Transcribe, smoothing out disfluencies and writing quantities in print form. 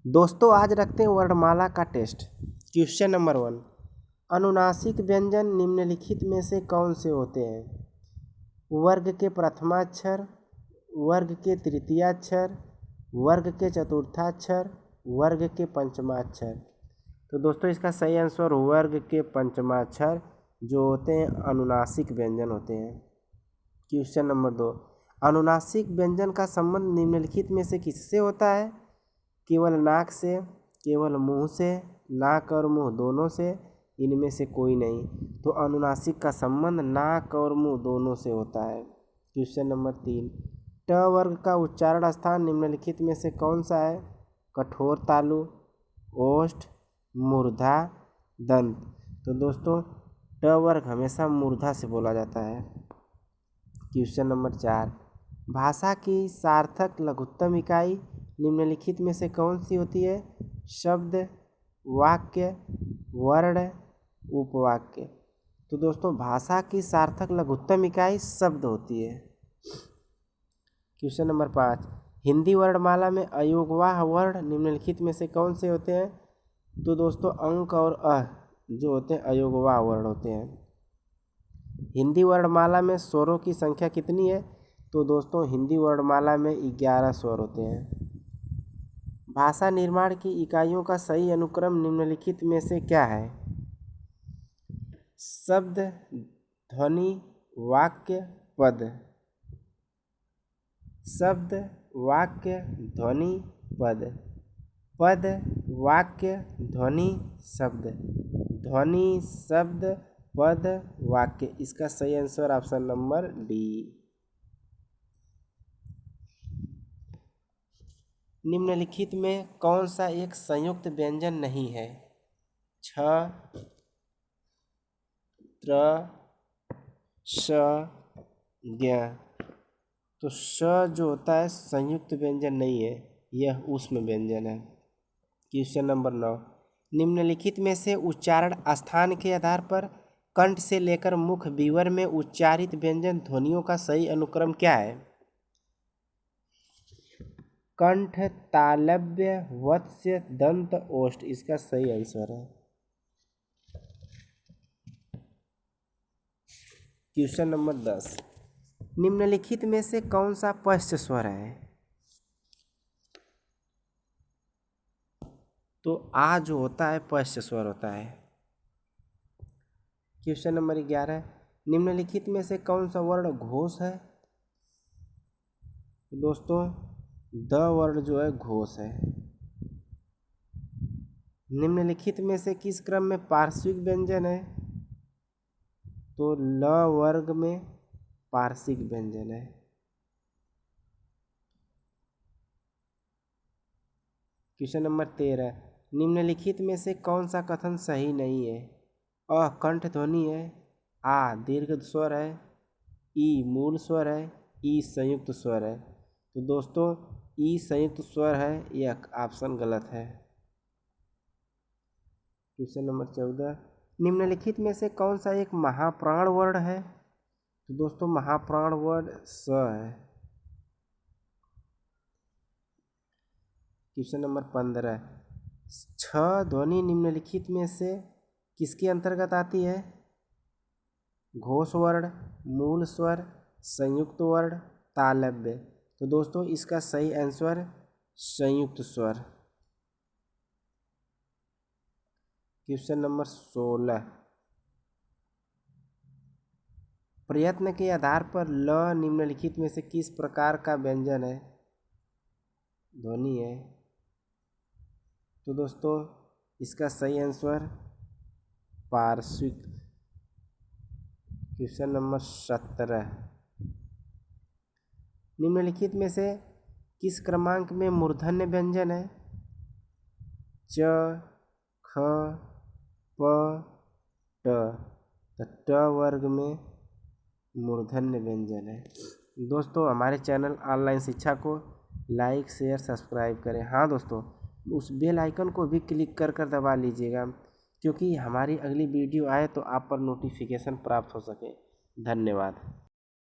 दोस्तों आज रखते हैं वर्णमाला का टेस्ट। क्वेश्चन नंबर 1, अनुनासिक व्यंजन निम्नलिखित में से कौन से होते हैं? वर्ग के प्रथमाक्षर, वर्ग के तृतीयाक्षर, वर्ग के चतुर्थाक्षर, वर्ग के पंचमाक्षर। तो दोस्तों इसका सही आंसर वर्ग के पंचमाक्षर जो होते हैं अनुनासिक व्यंजन होते हैं। क्वेश्चन नंबर 2, अनुनासिक व्यंजन का संबंध निम्नलिखित में से किससे होता है? केवल नाक से, केवल मुंह से, नाक और मुंह दोनों से, इनमें से कोई नहीं। तो अनुनासिक का संबंध नाक और मुंह दोनों से होता है। क्वेश्चन नंबर 3, ट वर्ग का उच्चारण स्थान निम्नलिखित में से कौन सा है? कठोर तालु, ओष्ठ, मूर्धा, दंत। तो दोस्तों ट वर्ग हमेशा मूर्धा से बोला जाता है। क्वेश्चन नंबर 4, भाषा की सार्थक लघुत्तम इकाई निम्नलिखित में से कौन सी होती है? शब्द, वाक्य, वर्ण, उपवाक्य। तो दोस्तों भाषा की सार्थक लघुत्तम इकाई शब्द होती है। क्वेश्चन नंबर 5, हिंदी वर्णमाला में अयोगवाह वर्ण निम्नलिखित में से कौन से होते हैं? तो दोस्तों अंक और जो होते हैं अयोगवाह वर्ण होते हैं। हिंदी वर्णमाला में स्वरों की संख्या कितनी है? तो दोस्तों हिंदी वर्णमाला में 11 स्वर होते हैं। भाषा निर्माण की इकाइयों का सही अनुक्रम निम्नलिखित में से क्या है? शब्द, ध्वनि, वाक्य, पद। शब्द, वाक्य, ध्वनि, पद। पद, वाक्य, ध्वनि, शब्द। ध्वनि, शब्द, पद, वाक्य। इसका सही आंसर ऑप्शन नंबर डी। निम्नलिखित में कौन सा एक संयुक्त व्यंजन नहीं है? छ, त्र, श, ज्ञ। तो श जो होता है संयुक्त व्यंजन नहीं है, यह ऊष्म व्यंजन है। क्वेश्चन नंबर 9, निम्नलिखित में से उच्चारण स्थान के आधार पर कंठ से लेकर मुख विवर में उच्चारित व्यंजन ध्वनियों का सही अनुक्रम क्या है? कंठ, तालव्य, वत्स्य, दंत, ओष्ठ। इसका सही आंसर है। क्वेश्चन नंबर 10, निम्नलिखित में से कौन सा पश्च स्वर है? तो आ जो होता है पश्च स्वर होता है। क्वेश्चन नंबर 11, निम्नलिखित में से कौन सा वर्ण घोष है? दोस्तों द वर्ण जो है घोष है। निम्नलिखित में से किस क्रम में पार्श्विक व्यंजन है? तो ल वर्ग में पार्श्विक व्यंजन है। क्वेश्चन नंबर 13, निम्नलिखित में से कौन सा कथन सही नहीं है? अ कंठ ध्वनि है, आ दीर्घ स्वर है, ई मूल स्वर है, ई संयुक्त स्वर है। तो दोस्तों ई संयुक्त स्वर है, यह ऑप्शन गलत है। क्वेश्चन नंबर 14, निम्नलिखित में से कौन सा एक महाप्राण वर्ण है? तो दोस्तों महाप्राण वर्ण स है। क्वेश्चन नंबर 15, छ ध्वनि निम्नलिखित में से किसके अंतर्गत आती है? घोष वर्ण, मूल स्वर, संयुक्त वर्ण, तालव्य। तो दोस्तों इसका सही आंसर संयुक्त स्वर। क्वेश्चन नंबर 16, प्रयत्न के आधार पर ल निम्नलिखित में से किस प्रकार का व्यंजन है? ध्वनि है। तो दोस्तों इसका सही आंसर पार्श्विक। क्वेश्चन नंबर 17, निम्नलिखित में से किस क्रमांक में मूर्धन्य व्यंजन है? च, ख, प, ट। तो ट वर्ग में मूर्धन्य व्यंजन है। दोस्तों हमारे चैनल ऑनलाइन शिक्षा को लाइक, शेयर, सब्सक्राइब करें। हाँ दोस्तों उस बेल आइकन को भी क्लिक कर दबा लीजिएगा, क्योंकि हमारी अगली वीडियो आए तो आप पर नोटिफिकेशन प्राप्त हो सके। धन्यवाद।